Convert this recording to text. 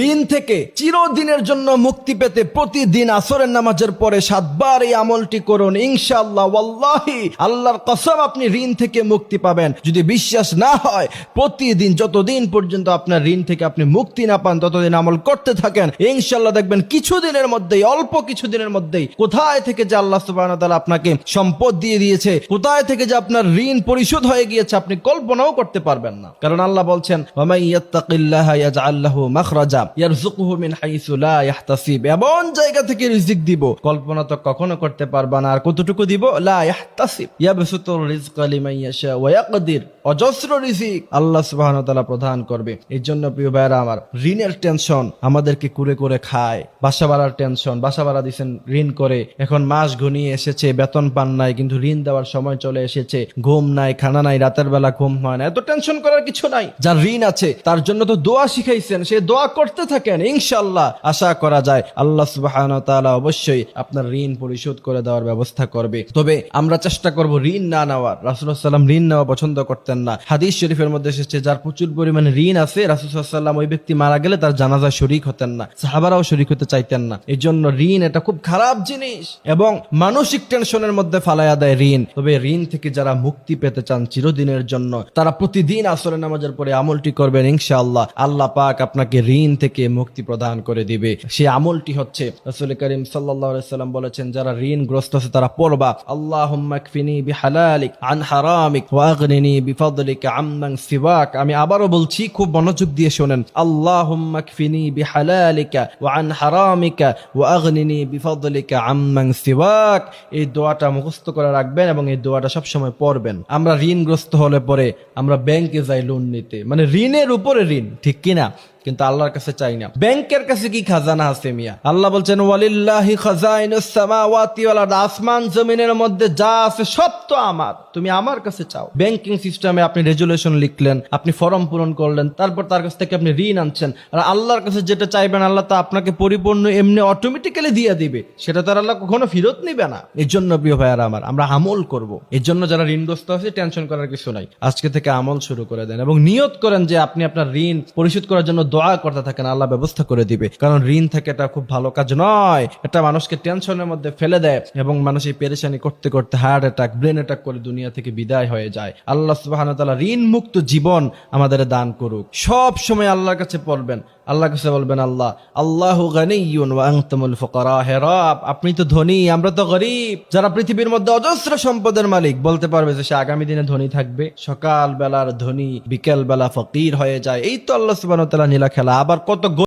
ঋণ থেকে চিরদিনের জন্য মুক্তি পেতে প্রতিদিন আসরের নামাজের পরে 7 বার এই আমলটি করুন, ইনশাআল্লাহ ওয়াল্লাহি আল্লাহর কসম আপনি ঋণ থেকে মুক্তি পাবেন। যদি বিশ্বাস না হয়, প্রতিদিন যতদিন পর্যন্ত আপনার ঋণ থেকে আপনি মুক্তি না পান ততদিন আমল করতে থাকেন, ইনশাআল্লাহ দেখবেন কিছুদিনের মধ্যেই, অল্প কিছুদিনের মধ্যেই কোথায় থেকে যে আল্লাহ সুবহানাহু ওয়া তাআলা আপনাকে সম্পদ দিয়ে দিয়েছে, কোথায় থেকে যে আপনার ঋণ পরিশোধ হয়ে গিয়েছে আপনি কল্পনাও করতে পারবেন না। কারণ আল্লাহ বলছেন ওয়ামাই ইয়াত্তাকিল্লাহা ইয়াজআল লাহু মাখরাজা ইয়ারযুকুহু মিন হাইসু লা ইয়াহতাসিব, এমন জায়গা থেকে রিজিক দিব কল্পনা তো কখনো করতে পারবা না। আর কতটুকু দিব? লা ইয়াহতাসিব ইয়াবসুতুর রিজকা লিমান ইয়াশা ওয়া ইয়াকদির, অজস্র রিজিক আল্লাহ সুবহানাহু ওয়া তাআলা প্রদান করবে। এই জন্য প্রিয় ভাইরা আমার, ঋণের টেনশন আমাদেরকে কুরে করে খায়। বাসা ভাড়ার টেনশন, বাসা ভাড়া দিচ্ছেন ঋণ করে, এখন মাস ঘনিয়ে এসেছে, বেতন পান নাই, কিন্তু ঋণ দেওয়ার সময় চলে এসেছে, ঘুম নাই, খানা নাই, রাতের বেলা ঘুম হয় না। এত টেনশন করার কিছু নাই। যার ঋণ আছে তার জন্য তো দোয়া শিখাইছেন, সে দোয়া করতে থাকেন, ইনশাআল্লাহ আশা করা যায় আল্লাহ সুবহানাহু ওয়া তাআলা অবশ্যই আপনার ঋণ পরিশোধ করে দেওয়ার ব্যবস্থা করবে। তবে আমরা চেষ্টা করব ঋণ না নেওয়ার। রাসূলুল্লাহ সাল্লাল্লাহু আলাইহি ওয়াসাল্লাম ঋণ নেওয়া পছন্দ করতেন না। হাদিস শরীফের মধ্যে এসেছে যার প্রচুর পরিমাণে ঋণ আছে, রাসূলুল্লাহ সাল্লাল্লাহু আলাইহি ওয়াসাল্লাম ওই ব্যক্তি মারা গেলে তার জানাজায় শরীক হতেন না, সাহাবারাও শরীক হতে চাইতেন না। এই জন্য ঋণ এটা খুব খারাপ জিনিস এবং মানসিক টেনশনের মধ্যে ফালাইয়া দেয় ঋণ। তবে ঋণ থেকে যারা মুক্তি পেতে চান চিরদিনের জন্য, তারা প্রতিদিন আসরের নামাজের পরে আমলটি করবেন, ইনশাআল্লাহ আল্লাহ পাক আপনাকে ঋণ থেকে মুক্তি প্রদান করে দিবে। সেই আমলটি হচ্ছে রাসূল করিম সাল্লাল্লাহু আলাইহি ওয়াসাল্লাম বলেছেন যারা ঋণগ্রস্ত আছে তারা পড়বা আল্লাহুম্মা কফিনি বিহালালিক আন হারামিক ওয়া আগনিনি বিফাদলিকা আম্মান সিওয়াক। আমি আবারও বলছি, খুব মনোযোগ দিয়ে শোনেন, আল্লাহুম্মা কফিনি বিহালালিকা ওয়া আন হারামিকা ওয়া আগনিনি বিফাদলিকা আম্মান সিওয়াক। এই দোয়াটা মুখস্থ করে রাখবেন এবং এই দোয়াটা সব সময় পড়বেন। আমরা ঋণগ্রস্ত হলে পরে আমরা ব্যাংকে যাই লোন নিতে, মানে ঋণের উপরে ঋণ, ঠিক কিনা? কিন্তু আল্লাহর কাছে চাই না। ব্যাংকের কাছে কি খাজানা আছে মিয়া? আল্লাহ বলছেন ওয়ালিল্লাহি খাজাইনুস সামাওয়াতি ওয়াল আরদ, আসমান জমিনের মধ্যে যা আছে সব তো আমার, তুমি আমার কাছে চাও। ব্যাংকিং সিস্টেমে আপনি রেজুলেশন লিখলেন, আপনি ফর্ম পূরণ করলেন, তারপর তার কাছ থেকে আপনি ঋণ আনছেন, আর আল্লাহর কাছে যেটা চাইবেন আল্লাহ তা আপনাকে পরিপূর্ণ এমনি অটোমেটিক্যালি দিয়ে দিবে, সেটা তো আল্লাহ কখনো ফেরত নিবে না। এর জন্য প্রিয় ভাইয়ারা আমার, আমরা আমল করব। এর জন্য যারা ঋণগ্রস্ত আছে টেনশন করার কিছু নাই, আজকে থেকে আমল শুরু করে দেন এবং নিয়ত করেন যে আপনি আপনার ঋণ পরিশোধ করার জন্য দোয়া করতে থাকেন, আল্লাহ ব্যবস্থা করে দিবে। কারণ ঋণ থেকে এটা খুব ভালো কাজ নয়, এটা মানুষকে টেনশনের মধ্যে ফেলে দেয় এবং মানুষ এই পেরেশানি করতে করতে হার্ট অ্যাটাক, ব্রেন অ্যাটাক করে দুনিয়া থেকে বিদায় হয়ে যায়। আল্লাহ সুবহানাহু ওয়া তাআলা ঋণ মুক্ত জীবন আমাদের দান করুক। সব সময় আল্লাহর কাছে পড়বেন, আল্লাহর কাছে বলবেন আল্লাহ আল্লাহু গানিয়্যুন ওয়া আনতুমুল ফুকারা, হে রব আপনি তো ধনী, আমরা তো গরীব। যারা পৃথিবীর মধ্যে অজস্র সম্পদের মালিক বলতে পারবে যে সে আগামী দিনে ধনী থাকবে? সকাল বেলার ধনী বিকেল বেলা ফকির হয়ে যায়, এই তো আল্লাহ সুবহানাহু ওয়া তাআলা নীলা খেলা। আবার কত